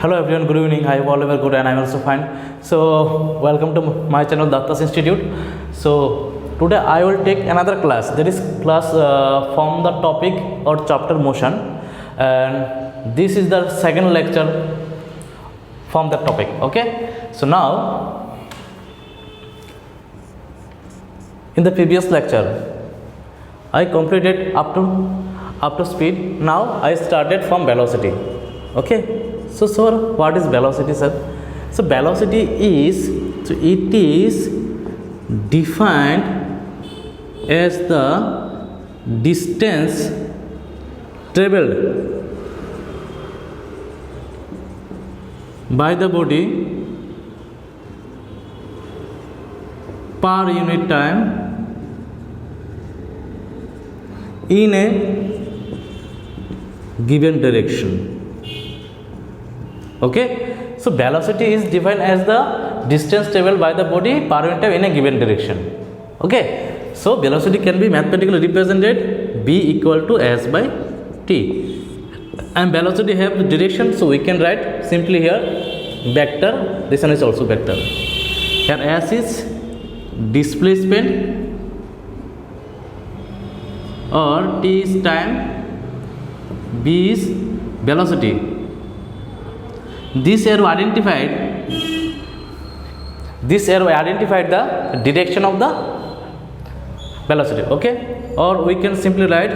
Hello everyone, good evening. I hope all are good and I'm also fine. So, welcome to my channel Datta's Institute. So, today I will take another class. That is class from the topic or chapter motion, and this is the second lecture from the topic. Okay. So now, in the previous lecture, I completed up to speed. Now I started from velocity. Okay. So sir, what is velocity, sir? So velocity is, it is defined as the distance traveled by the body per unit time in a given direction. Okay, so velocity is defined as the distance traveled by the body per unit time in a given direction. Okay, so velocity can be mathematically represented b equal to s by t, and velocity have the direction, so we can write simply here vector. This one is also vector. Here s is displacement or t is time, b is velocity. This arrow identified the direction of the velocity. Okay, or we can simply write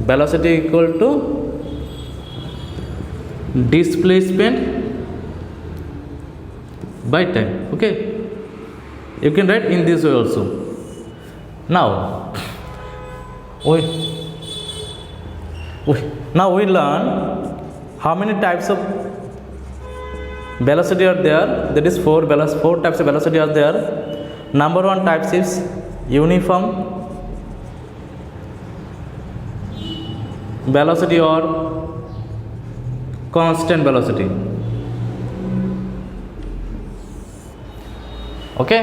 velocity equal to displacement by time. Okay, you can write in this way also. Now we learn how many types of velocity are there. That is four types of velocity are there. Number one types is uniform velocity or constant velocity. Okay,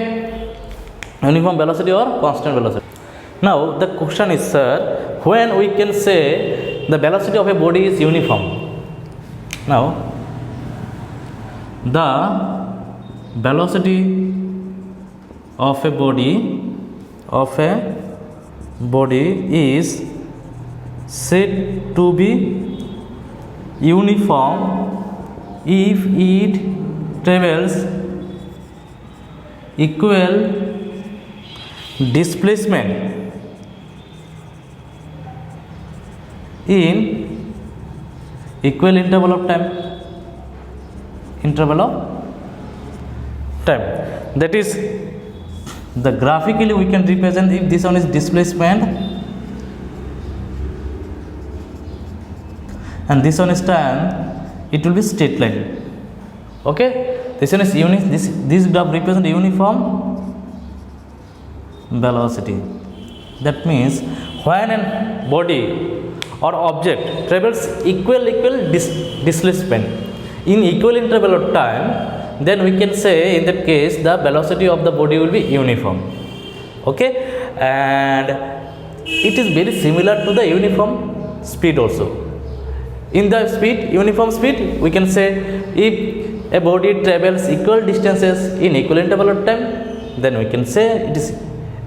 uniform velocity or constant velocity. Now the question is, sir, when we can say the velocity of a body is uniform? Now the velocity of a body is said to be uniform if it travels equal displacement in equal interval of time. That is, the graphically we can represent, if this one is displacement and this one is time, it will be straight line. Okay, this one is this graph represent uniform velocity. That means when a body or object travels equal displacement in equal interval of time, then we can say in that case the velocity of the body will be uniform. Okay, and it is very similar to the uniform speed also. In the uniform speed, we can say if a body travels equal distances in equal interval of time, then we can say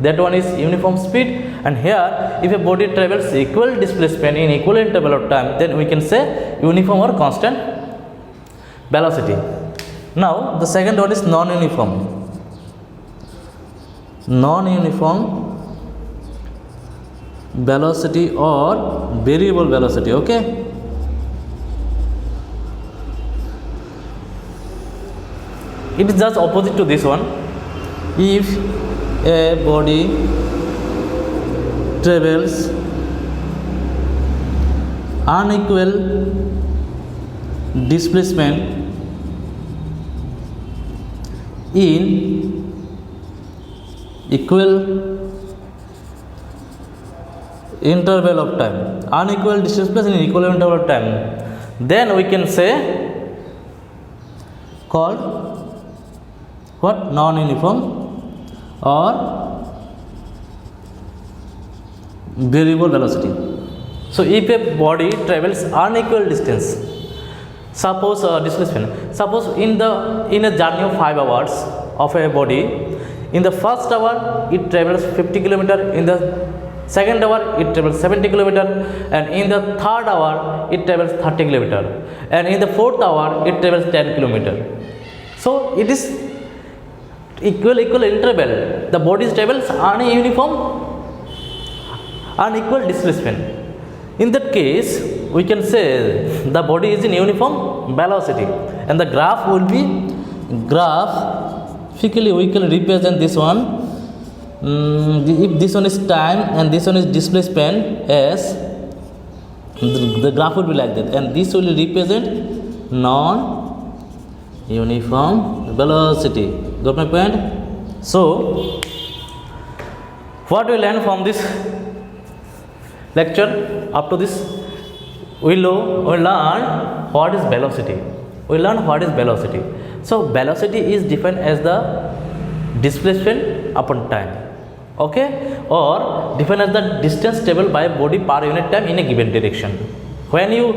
that one is uniform speed. And here, if a body travels equal displacement in equal interval of time, then we can say uniform or constant velocity. Now the second one is non-uniform velocity or variable velocity. Okay, it is just opposite to this one. If a body travels unequal displacement in equal interval of time, unequal displacement in equal interval of time, then we can say called what? Non-uniform or variable velocity. So if a body travels unequal distance Suppose displacement. Suppose in a journey of 5 hours of a body, in the first hour it travels 50 kilometer, in the second hour it travels 70 kilometer, and in the third hour it travels 30 kilometer, and in the fourth hour it travels 10 kilometer. So it is equal interval. The body travels on a uniform unequal displacement. In that case, we can say the body is in uniform velocity, and the graph will be graphically we can represent this one. If this one is time and this one is displacement as, the graph will be like that, and this will represent non-uniform velocity. Got my point? So what we learn from this lecture up to this, we learn what is velocity. So velocity is defined as the displacement upon time, okay, or defined as the distance traveled by body per unit time in a given direction. When you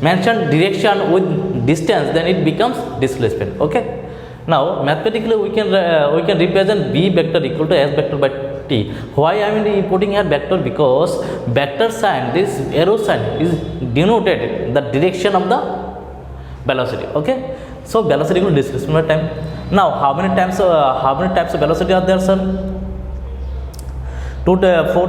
mention direction with distance, then it becomes displacement. Okay, now mathematically we can represent b vector equal to s vector by t. Why I am putting here vector? Because vector sign, this arrow sign, is denoted the direction of the velocity. Okay, so velocity equal to displacement by time. Now how many types of velocity are there, sir? 4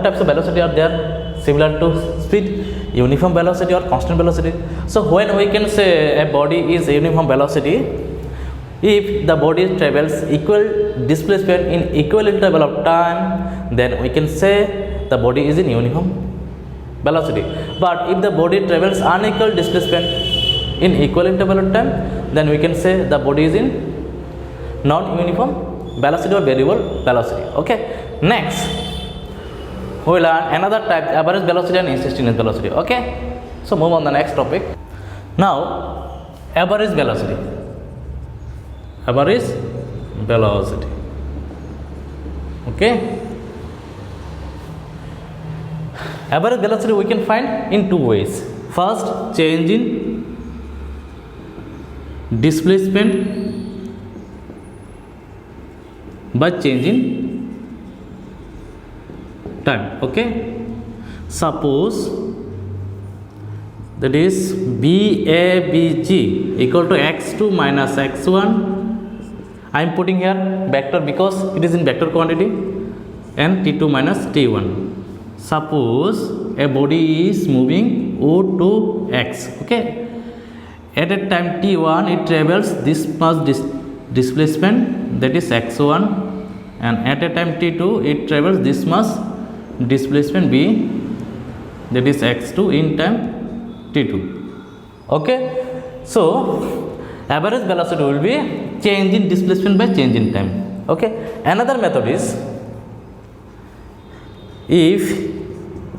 types of velocity are there, similar to speed: uniform velocity or constant velocity. So when we can say a body is uniform velocity, if the body travels equal displacement in equal interval of time, then we can say the body is in uniform velocity. But if the body travels unequal displacement in equal interval of time, then we can say the body is in non-uniform velocity or variable velocity. Okay, next we will learn another type, average velocity and instantaneous velocity. Okay, so move on the next topic. Now average velocity. Okay, average velocity we can find in 2 ways. First, change in displacement by change in time. Okay, suppose that is BABG equal to x2 minus x1. I am putting here vector because it is in vector quantity, and t2 minus t1. Suppose a body is moving O to x. Okay, at a time t1 it travels this much displacement, that is x1, and at a time t2 it travels this much displacement b, that is x2 in time t2. Okay, so average velocity will be change in displacement by change in time. Okay, another method is, if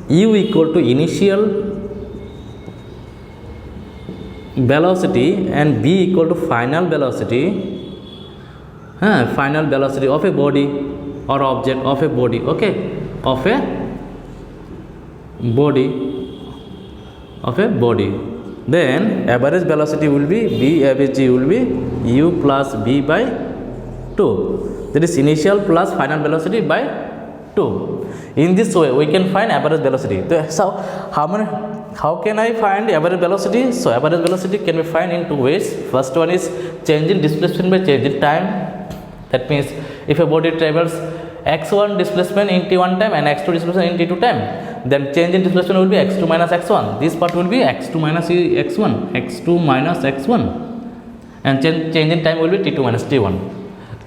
u equal to initial velocity and v equal to final velocity of a body or object of a body. Okay, of a body, then average velocity will be BAVG will be u plus v by 2, that is initial plus final velocity by 2. In this way we can find average velocity. So how can I find average velocity? So average velocity can be found in 2 ways. First one is change in displacement by change in time. That means if a body travels x1 displacement in t1 time and x2 displacement in t2 time, then change in displacement will be x2 minus x1. This part will be x2 minus x1, and change in time will be t2 minus t1.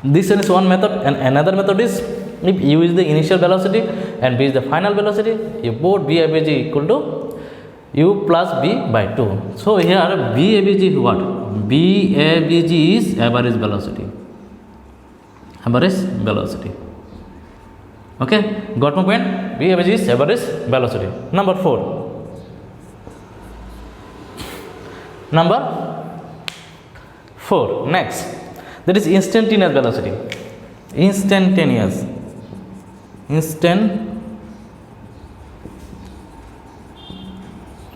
This is one method, and another method is, if u is the initial velocity and v is the final velocity, if both v average equal to u plus v by 2. So here v average is what? V average is average velocity. Okay, got my point? V average is average velocity. Number 4. Next, that is instantaneous velocity. Instantaneous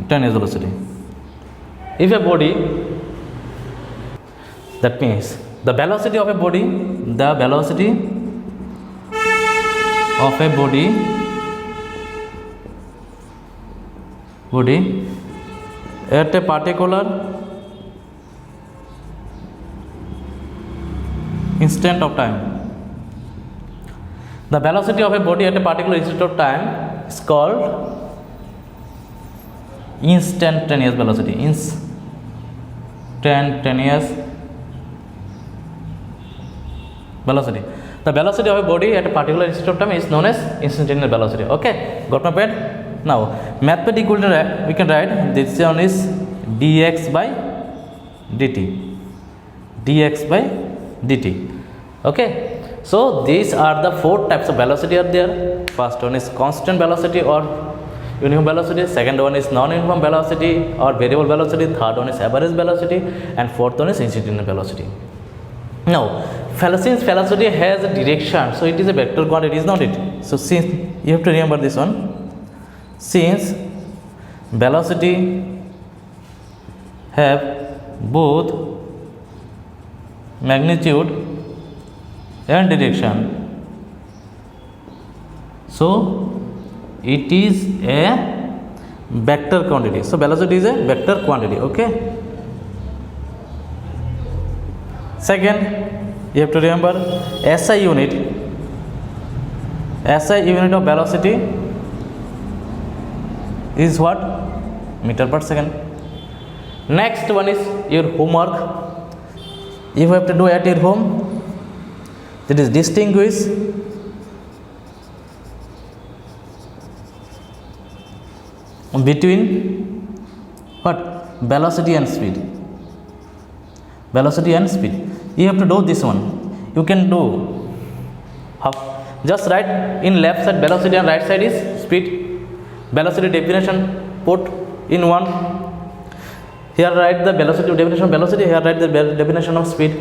velocity. if a body, that means the velocity of a body, the velocity of a body at a particular instant of time, the velocity of a body at a particular instant of time is called instantaneous velocity. Instantaneous velocity. The velocity of a body at a particular instant of time is known as instantaneous velocity. Okay, got my point? Now mathematically we can write this one is dx by dt, dx by dt. Okay, so these are the 4 types of velocity are there. First one is constant velocity or uniform velocity, second one is non-uniform velocity or variable velocity, third one is average velocity, and fourth one is instantaneous velocity. Now since velocity has a direction, so it is a vector quantity, is not it? So since you have to remember this one, since velocity have both magnitude and direction, so it is a vector quantity. So velocity is a vector quantity. Okay, second you have to remember SI unit of velocity is what? Meter per second. Next one is your homework. You have to do at your home, that is distinguish between what? Velocity and speed. Velocity and speed. You have to do this one. You can do how? Just write in left side velocity and right side is speed. Velocity definition put in one. Here write the velocity definition of velocity. Here write the definition of speed.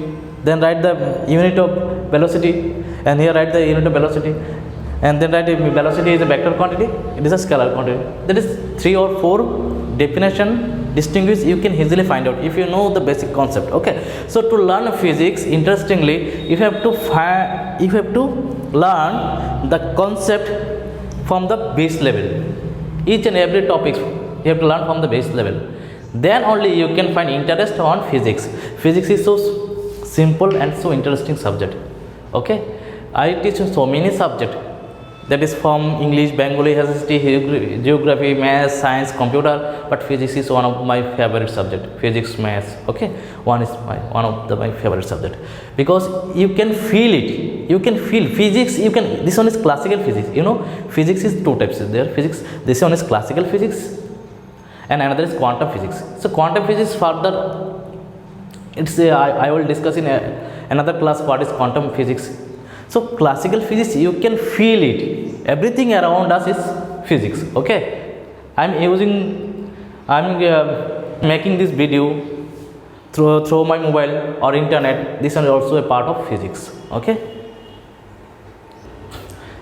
Then write the unit of velocity, and here write the unit of velocity, and then write velocity is a vector quantity. It is a scalar quantity. That is 3 or 4 definition. Distinguish, you can easily find out if you know the basic concept. Okay, so to learn physics, interestingly, you have to learn the concept from the base level. Each and every topic you have to learn from the base level, then only you can find interest on physics. Physics is so simple and so interesting subject. Okay, I teach so many subject, that is from English, Bengali, history, geography, maths, science, computer, but physics is one of my favorite subject. Physics, maths, okay, one of my favorite subject, because you can feel it. You can feel physics. This one is classical physics. You know, physics is 2 types. There physics. This one is classical physics, and another is quantum physics. So quantum physics further, it's I will discuss in another class what is quantum physics. So classical physics, you can feel it. Everything around us is physics. Okay, I'm making this video through my mobile or internet. This is also a part of physics. Okay,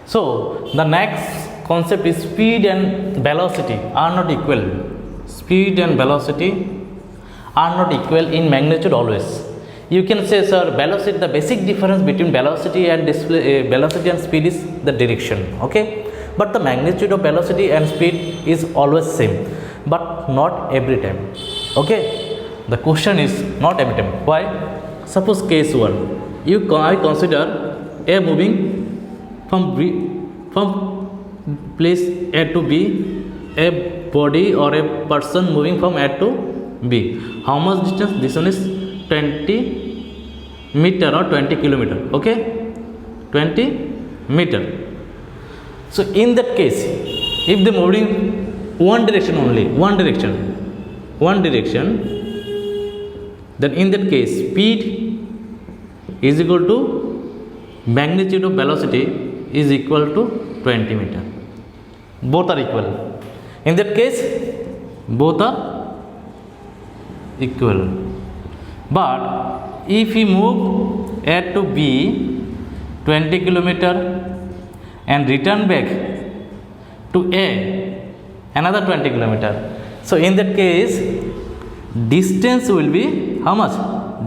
so the next concept is speed and velocity are not equal. Speed and velocity are not equal in magnitude always. You can say, sir, velocity, the basic difference between velocity and velocity and speed is the direction. Okay, but the magnitude of velocity and speed is always same, but not every time. Okay, the question is not every time. Why? Suppose case 1, I consider a moving from place A to B, a body or a person moving from A to B. How much distance? This one is 20 meter or 20 kilometer. Okay, 20 meter. So in that case, if they moving one direction only, one direction, then in that case speed is equal to magnitude of velocity is equal to 20 meter. Both are equal. In that case, both are equal. But if we move A to B 20 kilometer and return back to A another 20 kilometer, so in that case distance will be how much?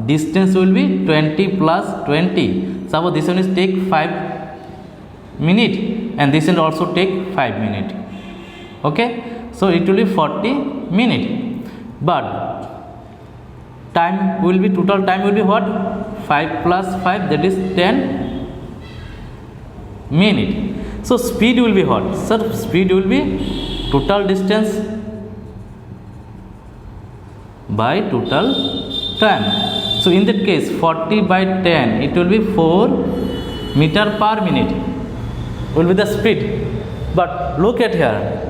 Distance will be 20 plus 20. Suppose this one is take 5 minute and this one also take 5 minute. Okay, so it will be 40 minute, but time will be, total time will be what? 5 plus 5, that is 10 minute. So speed will be what? Sir, speed will be total distance by total time. So in that case 40 by 10, it will be 4 meter per minute will be the speed. But look at here,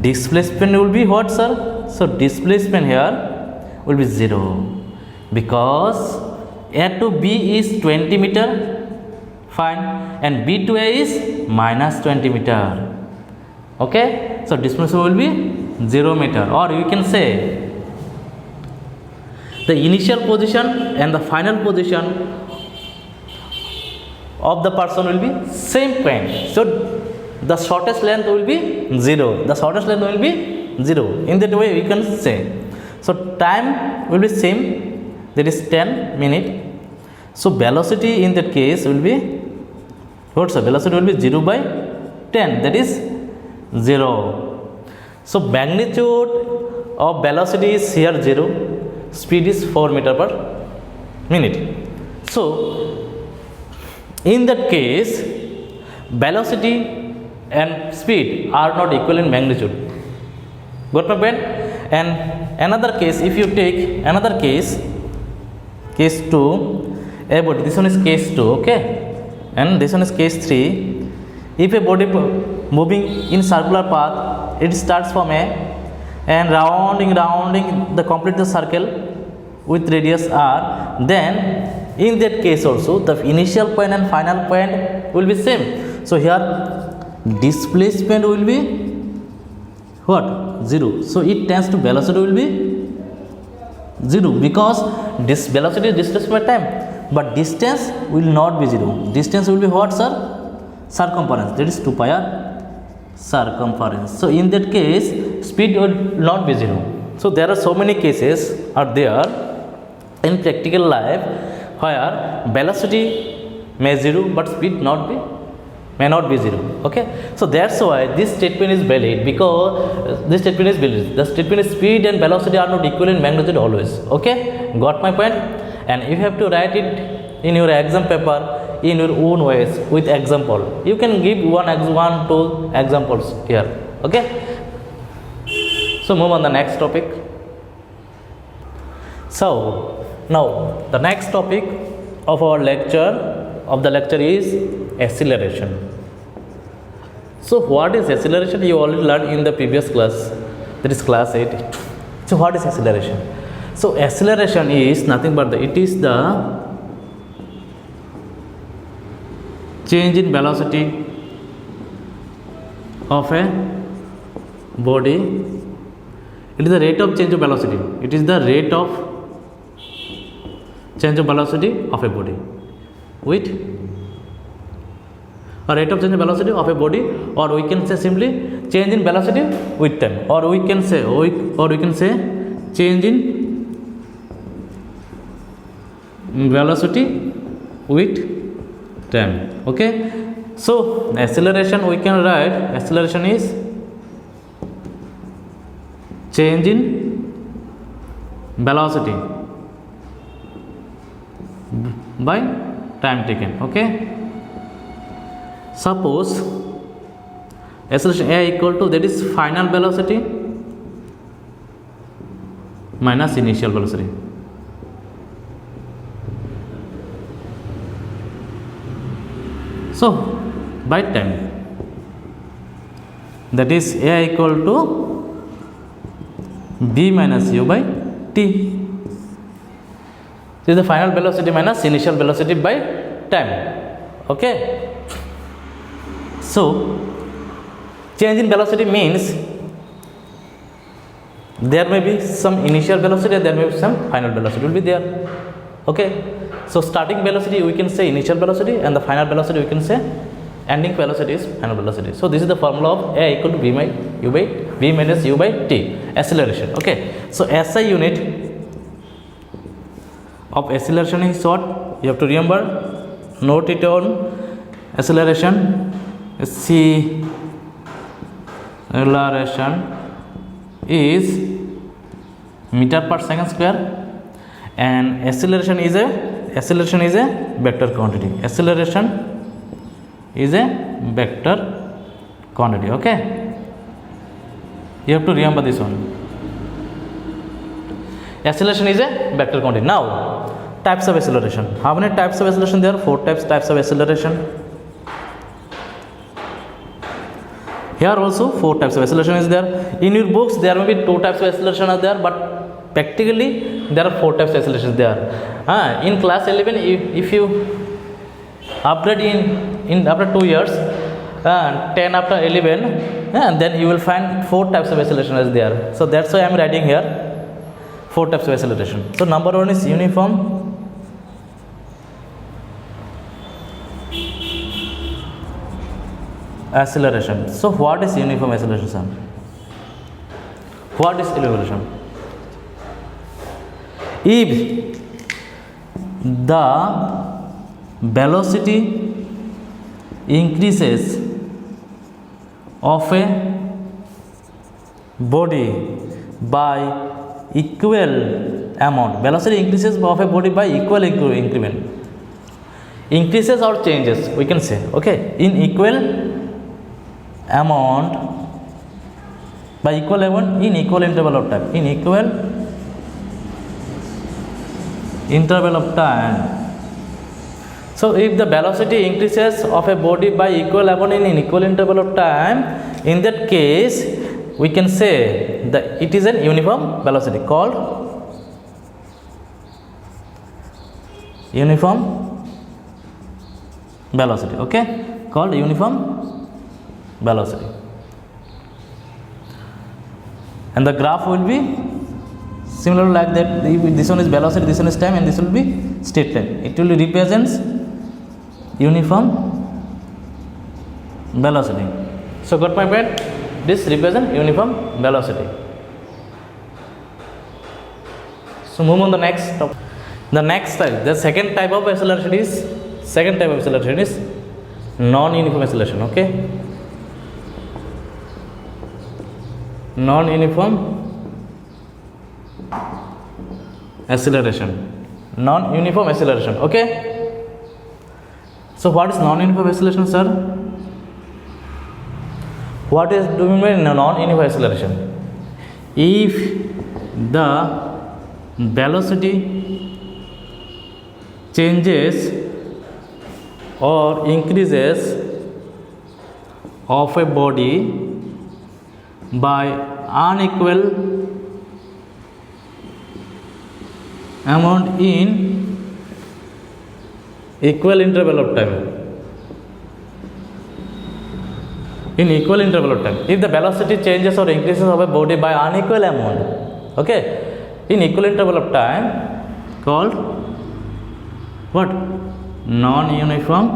displacement will be what, sir? So displacement here will be 0, because A to B is 20 meter, fine, and B to A is minus 20 meter. Okay, so displacement will be 0 meter, or you can say the initial position and the final position of the person will be same point. So the shortest length will be 0. The shortest length will be 0. In that way we can say. So time will be same, that is 10 minute. So velocity in that case will be, what's the velocity will be 0 by 10, that is 0. So magnitude of velocity is here 0, speed is 4 meter per minute. So in that case velocity and speed are not equal in magnitude. Got my point? And another case, if you take another case, case 2, a body, this one is case 2, okay, and this one is case 3. If a body moving in circular path, it starts from A and rounding the complete the circle with radius r, then in that case also the initial point and final point will be same. So here displacement will be what? 0. So it tends to velocity will be 0, because this velocity is displacement by time, but distance will not be 0. Distance will be what, sir? Circumference, that is 2 pi r circumference. So in that case speed will not be 0. So there are so many cases are there in practical life where velocity may 0 but speed may not be 0. Okay, so that's why this statement is valid, because this statement is valid. The statement is speed and velocity are not equal in magnitude always. Okay, got my point? And you have to write it in your exam paper in your own ways with example. You can give one, two examples here. Okay, so move on the next topic. So now the next topic of our lecture is acceleration. So what is acceleration? You already learned in the previous class, that is class 8. So what is acceleration? So acceleration is nothing but it is the change in velocity of a body. It is the rate of change of velocity. It is the rate of change of velocity of a body with a rate of change of velocity of a body, or we can say simply change in velocity with time, or we can say change in velocity with time. Okay, so acceleration we can write, acceleration is change in velocity by time taken. Okay, suppose acceleration a equal to, that is final velocity minus initial velocity. So by time, that is a equal to b minus u by t. This is the final velocity minus initial velocity by time. Okay, so change in velocity means there may be some initial velocity and there may be some final velocity will be there. Okay, so starting velocity we can say initial velocity, and the final velocity we can say ending velocity is final velocity. So this is the formula of a equal to b minus u by t, acceleration. Okay, so SI unit of acceleration is what? You have to remember, note it on acceleration. Acceleration is meter per second square, and acceleration is a vector quantity. Acceleration is a vector quantity. Okay, you have to remember this one. Acceleration is a vector quantity. Now, types of acceleration. How many types of acceleration there are? 4 types of acceleration. Here also 4 types of acceleration is there. In your books there may be 2 types of acceleration are there, but practically there are 4 types of acceleration there. In class 11, if you upgrade in after 2 years, 10 after 11, then you will find 4 types of acceleration is there. So that's why I am writing here 4 types of acceleration. So number 1 is uniform acceleration. So what is uniform acceleration? What is acceleration? If the velocity increases of a body by equal amount, velocity increases of a body by equal increment, increases or changes, we can say, okay, in equal amount by equal amount in equal interval of time, in equal interval of time. So if the velocity increases of a body by equal amount in equal interval of time, in that case we can say that it is an uniform velocity called uniform velocity. Okay, called uniform velocity. And the graph will be similar like that. This one is velocity, this one is time, and this will be straight line. It will represents uniform velocity. So got my point? This represents uniform velocity. So move on the next topic. The next type, the second type of acceleration is non-uniform acceleration. Okay, non-uniform acceleration. Non-uniform acceleration. Okay. So what is non-uniform acceleration, sir? What is do you mean non-uniform acceleration? If the velocity changes or increases of a body by unequal amount in equal interval of time. In equal interval of time. If the velocity changes or increases of a body by unequal amount, okay, in equal interval of time, called what? Non-uniform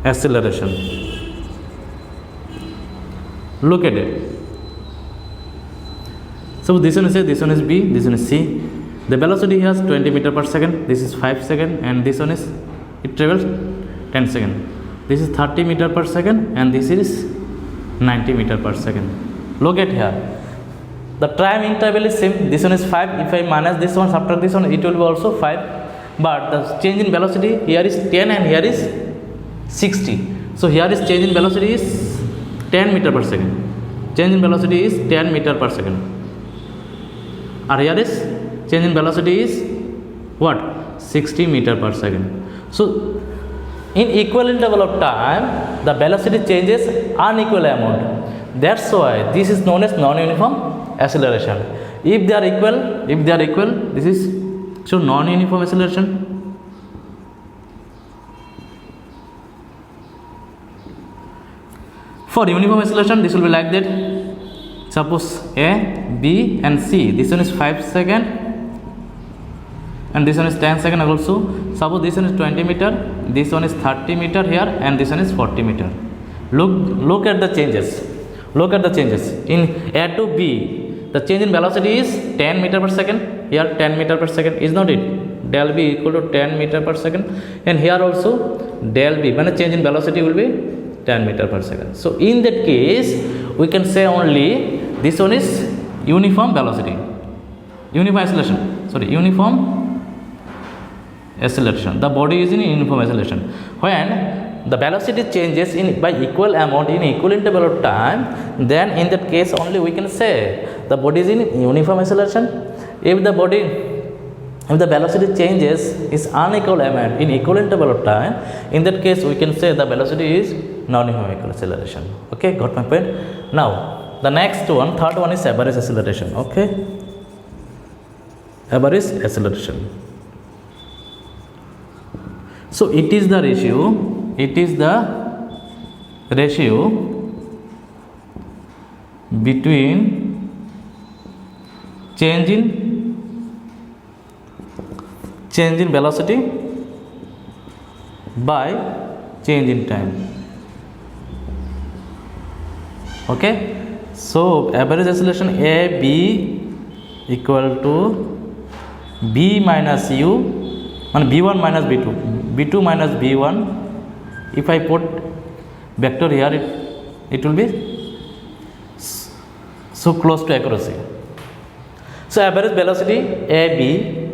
acceleration. Look at it. So this one is A, this one is B, this one is C. The velocity here is 20 meter per second. This is 5 seconds, and this one is, it travels 10 seconds. This is 30 meter per second, and this is 90 meter per second. Look at here. The time interval is same. This one is 5. If I minus this one, subtract this one, it will be also 5. But the change in velocity here is 10 and here is 60. So here is change in velocity is 10 meter per second. Change in velocity is 10 meter per second. And here is change in velocity is what? 60 meter per second. So in equal interval of time, the velocity changes unequal amount. That's why this is known as non-uniform acceleration. If they are equal, this is so non-uniform acceleration. For uniform acceleration, this will be like that. Suppose A, B and C. This one is 5 seconds and this one is 10 seconds also. Suppose this one is 20 meter, this one is 30 meter here, and this one is 40 meter. Look at the changes. In A to B, the change in velocity is 10 meter per second, here 10 meter per second, is not it? Del B equal to 10 meter per second, and here also del B, when the change in velocity will be 10 meter per second. So in that case we can say only this one is uniform velocity, uniform acceleration, sorry, uniform acceleration. The body is in uniform acceleration. When the velocity changes in by equal amount in equal interval of time, then in that case only we can say the body is in uniform acceleration. If the velocity changes is unequal amount in equal interval of time, in that case we can say the velocity is non-uniform acceleration. Okay, got my point? Now the next one, third one is average acceleration. Okay, average acceleration. So it is the ratio between change in velocity by change in time. Okay, so average acceleration a b equal to b minus u, and b1 minus b2, b2 minus b1. If I put vector here, it will be so close to accuracy. So average velocity AB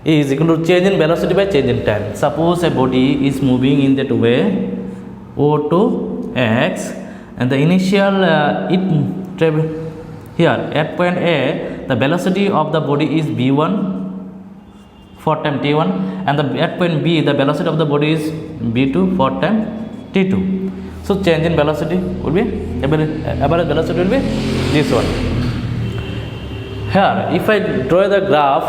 is equal to change in velocity by change in time. Suppose a body is moving in that way, O to X, and the initial here at point A, the velocity of the body is b1 for time t1, and at point B the velocity of the body is b2 for time t2. So change in velocity will be average velocity will be this one. Here if I draw the graph,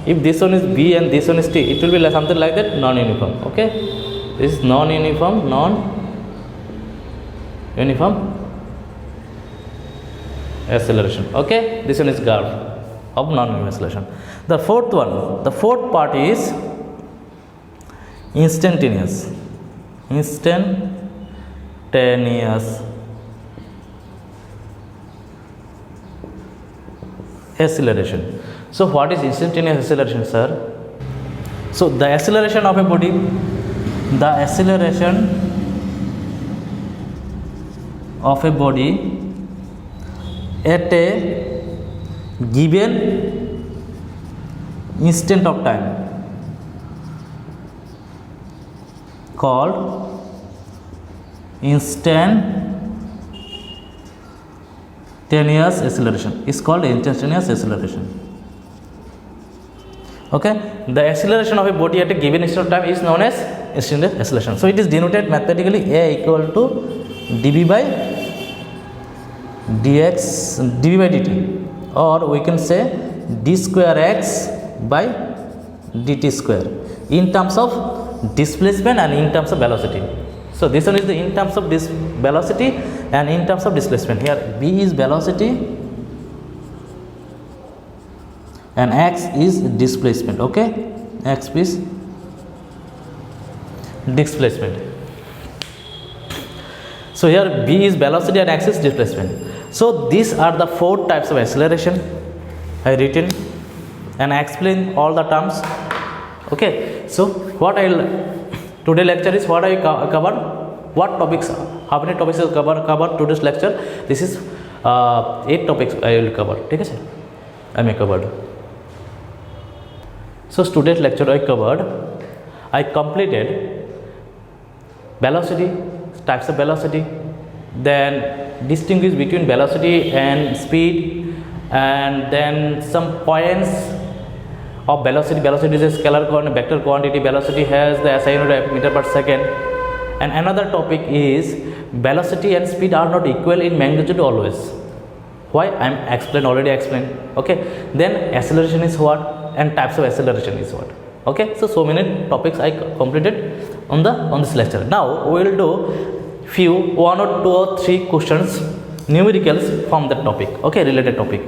if this one is b and this one is t, it will be like something like that, non-uniform. Okay, this is non-uniform acceleration. Okay, this one is graph of non-uniform acceleration. The fourth part is instantaneous acceleration. So what is instantaneous acceleration, sir? So the acceleration of a body, at a given instant of time called instantaneous acceleration, is called instantaneous acceleration. Okay, the acceleration of a body at a given instant of time is known as instantaneous acceleration. So it is denoted mathematically a equal to dv by dt, or we can say d square x by dt square in terms of displacement and in terms of velocity. So this one is the in terms of this velocity and in terms of displacement. Here v is velocity and x is displacement. Okay, x is displacement. So here v is velocity and x is displacement. So these are the four types of acceleration I written, and I explain all the terms. Okay, so what today lecture is what I covered, what topics, how many topics I cover today's lecture. This is 8 topics I will cover. ठीक है sir, I covered. So today's lecture I completed velocity, types of velocity, then distinguish between velocity and speed, and then some points of velocity. Velocity is a scalar quantity, vector quantity. Velocity has the SI unit meter per second. And another topic is velocity and speed are not equal in magnitude always. Why? Already explained. Okay, then acceleration is what, and types of acceleration is what. Okay, so many topics I completed on this lecture. Now we will do one or two or three questions, numericals from that topic. Okay, related topic,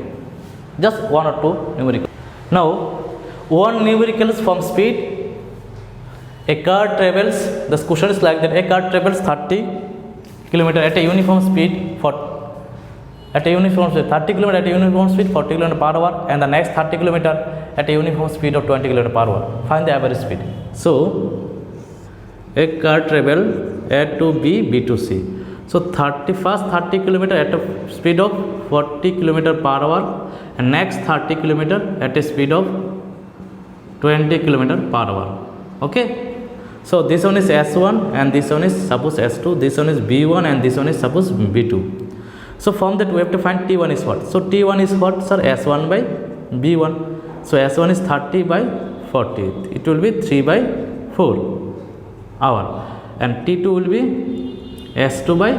just one or two numericals. Now one numericals from speed. A car travels, the question is like that, a car travels 30 km at a uniform speed for at a uniform speed, 30 km at a uniform speed, 40 km per hour, and the next 30 km at a uniform speed of 20 km per hour. Find the average speed. So a car travel A to B, B to C. So 30 km at a speed of 40 km per hour, and next 30 km at a speed of 20 km per hour. Okay. So this one is S1 and this one is suppose S2, this one is B1 and this one is suppose B2. So from that we have to find T1 is what? So T1 is what, sir? S1 by B1. So S1 is 30 by 40. It will be 3 by 4 hour. And T2 will be S2 by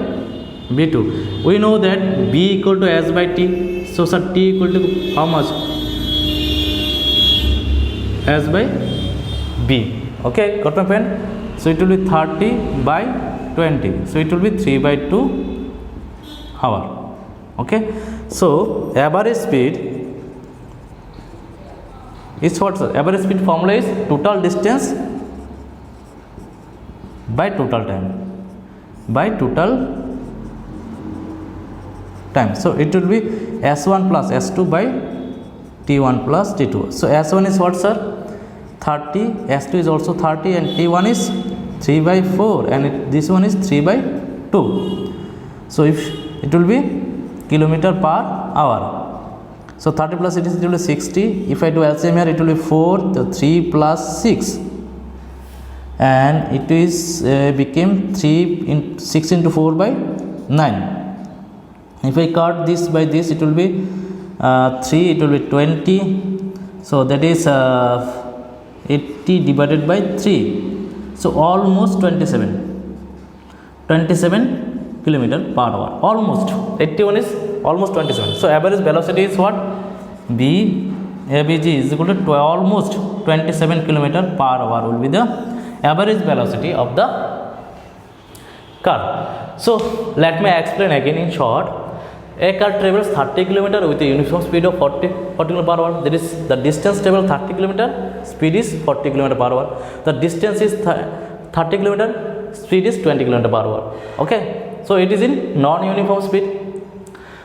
B2. We know that B equal to S by T. So sir, T equal to how much? S by B. Okay, got my pen? So it will be 30 by 20. So it will be 3 by 2 hour. Okay, so average speed is what, sir? Average speed formula is total distance by total time, by total time. So it will be S1 plus S2 by T1 plus T2. So S1 is what, sir? 30, S2 is also 30, and T1 is 3 by 4, and this one is 3 by 2. So if it will be kilometer per hour. So 30 plus it will be 60. If I do LCM here, it will be 4, the 3 plus 6, and it is became 6 into 4 by 9. If I cut this by this, it will be 3, it will be 20. So that is 80 divided by 3. So almost 27 kilometer per hour. Almost 81 is almost 27. So average velocity is what? B ABG is equal to almost 27 kilometer per hour will be the average velocity of the car. So let me explain again in short. A car travels 30 km with a uniform speed of 40 km per hour. That is the distance travel 30 km, speed is 40 km per hour. The distance is 30 km, speed is 20 km per hour. Okay, so it is in non-uniform speed.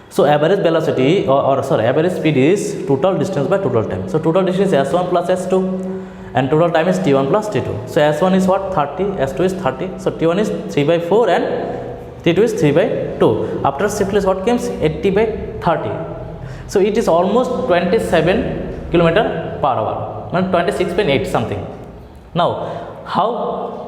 So average velocity or average speed is total distance by total time. So total distance is S1 plus S2 and total time is T1 plus T2. So S1 is what? 30, S2 is 30. So T1 is 3 by 4 and T2 is 3 by 2. After shiftless what comes? 80 by 30. So it is almost 27 km per hour, 26.8 something. Now how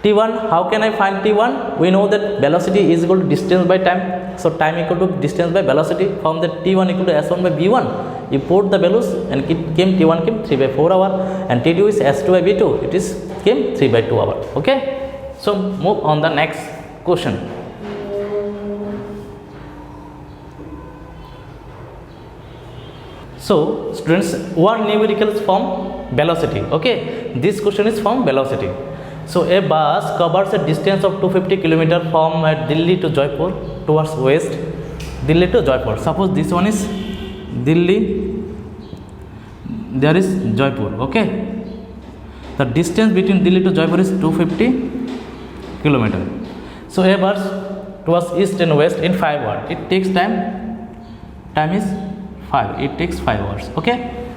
T1, how can I find T1? We know that velocity is equal to distance by time. So time equal to distance by velocity. From the T1 equal to S1 by B1. You put the values and it came T1 came 3 by 4 hour and T2 is S2 by B2. It is came 3 by 2 hour. Okay. So move on the next question. So students, what numericals from velocity? Okay. This question is from velocity. So a bus covers a distance of 250 km from Delhi to Jaipur towards west, Delhi to Jaipur. Suppose this one is Delhi, there is Jaipur. Okay, the distance between Delhi to Jaipur is 250 km. So a bus towards east and west in 5 hours. It takes time. Time is 5. It takes 5 hours. Okay,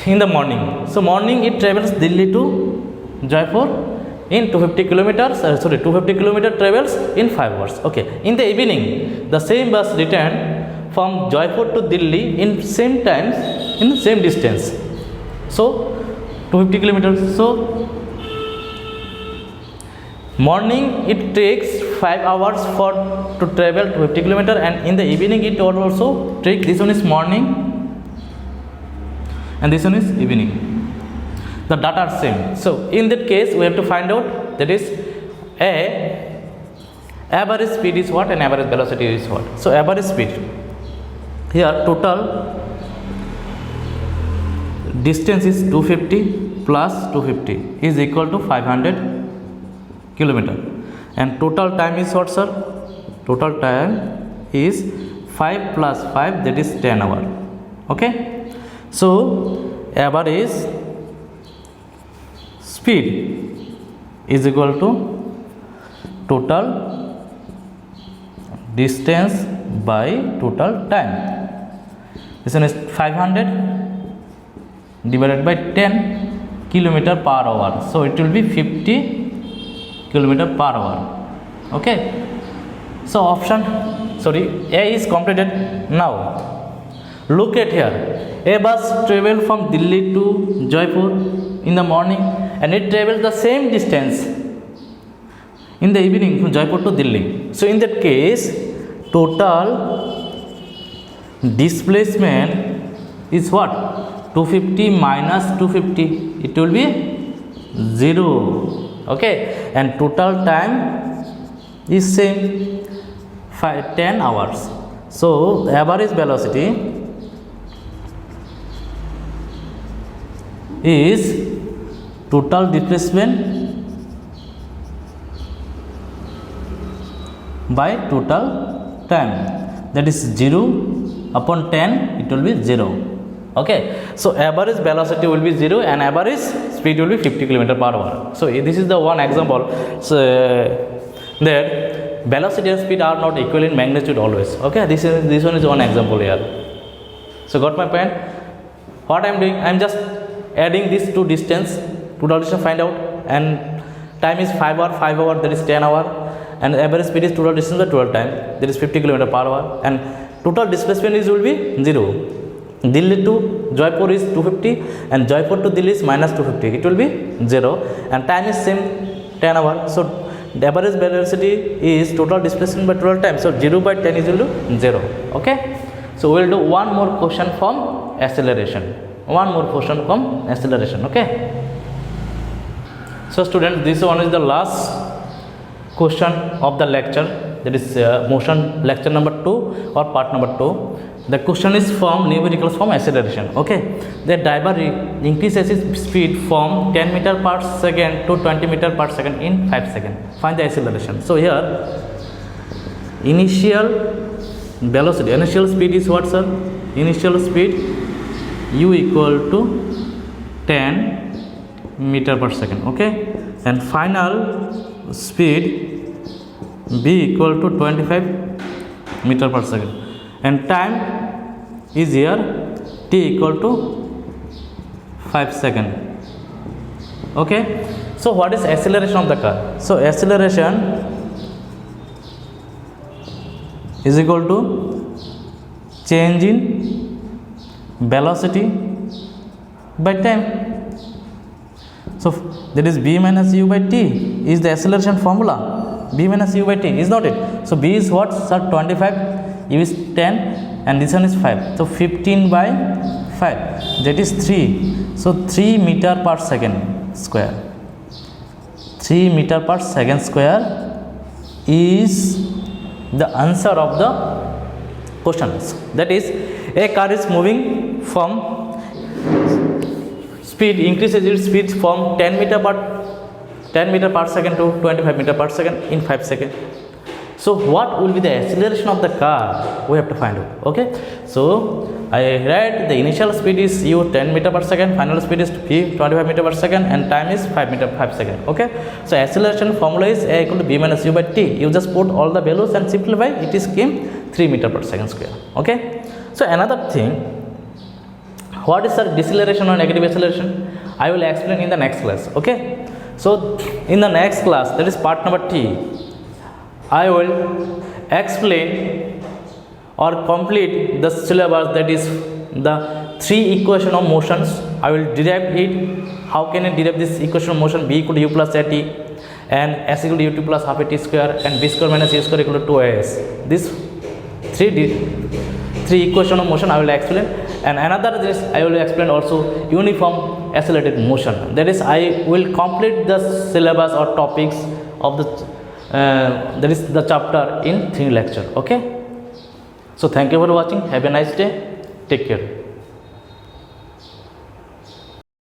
in the morning. So morning it travels Delhi to Jaipur in 250 kilometers, 250 kilometer travels in 5 hours. Okay. In the evening, the same bus returned from Jaipur to Delhi in same times, in the same distance. So 250 kilometers. So morning it takes 5 hours for to travel 250 kilometer, and in the evening it also take. This one is morning, and this one is evening. The data are same. So in that case we have to find out, that is a average speed is what and average velocity is what. So average speed, here total distance is 250 plus 250 is equal to 500 kilometer, and total time is what, sir? Total time is 5 plus 5, that is 10 hour. Okay, so average speed is equal to total distance by total time. This one is 500 divided by 10 kilometer per hour. So it will be 50 kilometer per hour. Okay. So option, sorry, A is completed. Now look at here. A bus travel from Delhi to Jaipur in the morning and it travels the same distance in the evening from Jaipur to Delhi. So in that case, total displacement is what? 250 minus 250. It will be 0. Okay, and total time is same, 10 hours. So average velocity is total displacement by total time, that is 0 upon 10, it will be 0. Okay, so average velocity will be 0 and average speed will be 50 km per hour. So this is the one example. So that velocity and speed are not equal in magnitude always. Okay, this one is one example here. So got my point? What I am doing, I am just adding these two distance, total distance find out, and time is 5 hour, that is 10 hour, and average speed is total distance by total time, that is 50 km per hour, and total displacement is will be 0. Delhi to Jaipur is 250 and Jaipur to Delhi is minus 250, it will be 0, and time is same, 10 hour. So the average velocity is total displacement by total time, so 0 by 10 is equal to 0. Okay, so we will do one more question from acceleration. Okay, so students, this one is the last question of the lecture, that is motion lecture number 2 or part number 2. The question is from numericals from acceleration. Okay, the driver increases his speed from 10 meter per second to 20 meter per second in 5 seconds. Find the acceleration. So here initial velocity, initial speed is what, sir? Initial speed u equal to 10 meter per second. Okay, and final speed b equal to 25 meter per second, and time is here t equal to 5 seconds. Okay, so what is acceleration of the car? So acceleration is equal to change in velocity by time. So that is b minus u by t is the acceleration formula. B minus u by t, is not it? So b is what, sir? 25, u is 10, and this one is 5. So 15 by 5, that is 3. So 3 meter per second square. 3 meter per second square is the answer of the questions. That is, a car is moving from speed, increases its speed from 10 meter per second to 25 meter per second in 5 seconds. So what will be the acceleration of the car? We have to find out. Okay, so I write the initial speed is u 10 meter per second, final speed is v 25 meter per second, and time is 5 seconds. Okay, so acceleration formula is a equal to b minus u by t. You just put all the values and simplify, it is came 3 meter per second square. Okay, so another thing, what is the deceleration or negative acceleration? I will explain in the next class. Okay, so in the next class, that is part number 3, I will explain or complete the syllabus, that is the 3 equation of motions. I will derive it. How can I derive this equation of motion? B equal to u plus at, and s equal to ut plus half at square, and b square minus a square equal to 2as. This 3 equation of motion I will explain, and another is I will explain also uniform accelerated motion. That is, I will complete the syllabus or topics of the that is the chapter in 3 lecture. Okay, so thank you for watching. Have a nice day. Take care.